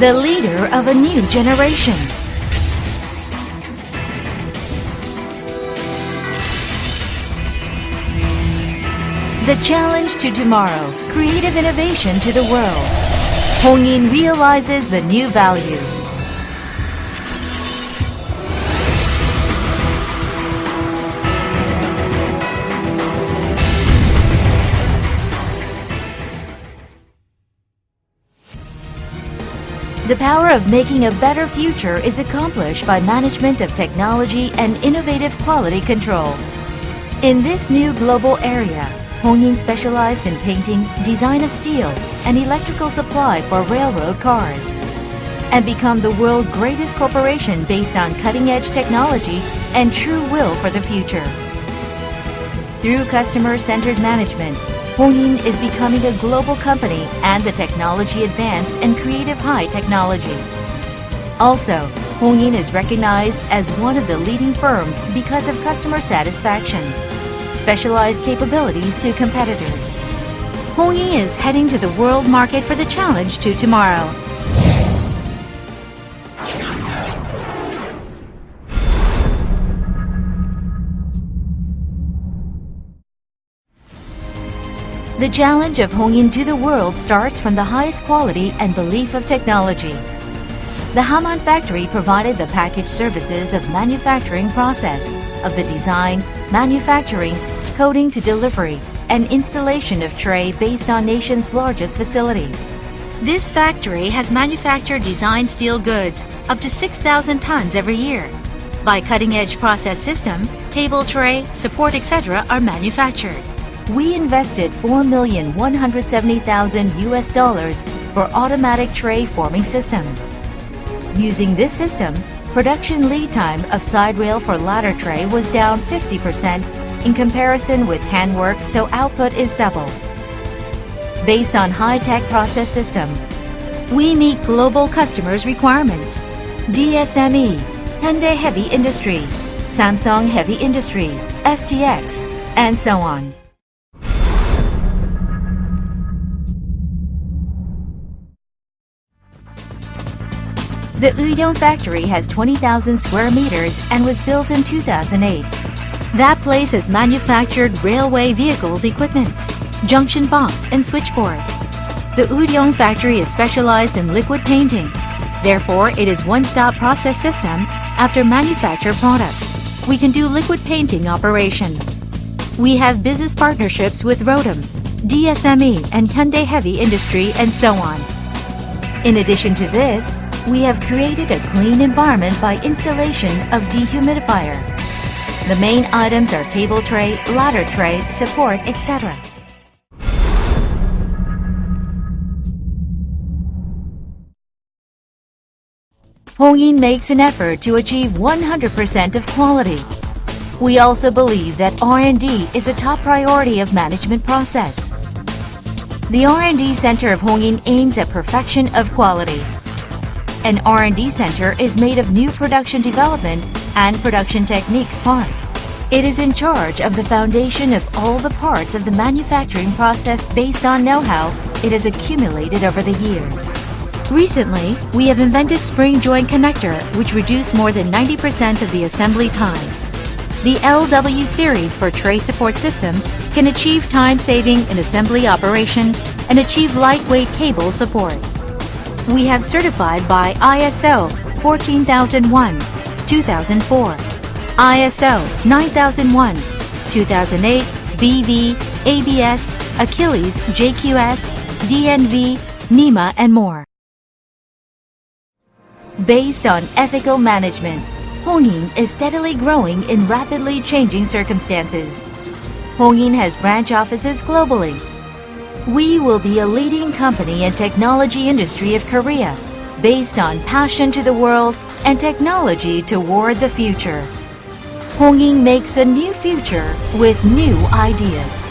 the leader of a new generation. The challenge to tomorrow, creative innovation to the world. HongIn realizes the new value. The power of making a better future is accomplished by management of technology and innovative quality control. In this new global area, HongIn specialized in painting, design of steel, and electrical supply for railroad cars, and become the world's greatest corporation based on cutting-edge technology and true will for the future. Through customer-centered management, HongIn is becoming a global company and the technology advance and creative high technology. Also, HongIn is recognized as one of the leading firms because of customer satisfaction, specialized capabilities to competitors. HongIn is heading to the world market for the challenge to tomorrow. The challenge of HongIn to the world starts from the highest quality and belief of technology. The Haman factory provided the package services of manufacturing process, of the design, manufacturing, coding to delivery, and installation of tray based on nation's largest facility. This factory has manufactured design steel goods up to 6,000 tons every year. By cutting-edge process system, table tray, support, etc. are manufactured. We invested $4,170,000 for automatic tray forming system. Using this system, production lead time of side rail for ladder tray was down 50% in comparison with handwork, so output is double. Based on high-tech process system, we meet global customers' requirements. DSME, Hyundai Heavy Industry, Samsung Heavy Industry, STX, and so on. The Uideong factory has 20,000 square meters and was built in 2008. That place has manufactured railway vehicles equipments, junction box, and switchboard. The Uideong factory is specialized in liquid painting. Therefore, it is one-stop process system after manufacture products. We can do liquid painting operation. We have business partnerships with Rotem, DSME, and Hyundai Heavy Industry, and so on. In addition to this, we have created a clean environment by installation of dehumidifier. The main items are cable tray, ladder tray, support, etc. HongIn makes an effort to achieve 100% of quality. We also believe that R&D is a top priority of management process. The R&D Center of HongIn aims at perfection of quality. An R&D center is made of new production development and production techniques part. It is in charge of the foundation of all the parts of the manufacturing process based on know-how it has accumulated over the years. Recently, we have invented spring joint connector, which reduce more than 90% of the assembly time. The LW series for tray support system can achieve time saving in assembly operation and achieve lightweight cable support. We have certified by ISO 14001, 2004, ISO 9001, 2008, BV, ABS, Achilles, JQS, DNV, NEMA, and more. Based on ethical management, HongIn is steadily growing in rapidly changing circumstances. HongIn has branch offices globally. We will be a leading company in technology industry of Korea, based on passion to the world and technology toward the future. HongIn makes a new future with new ideas.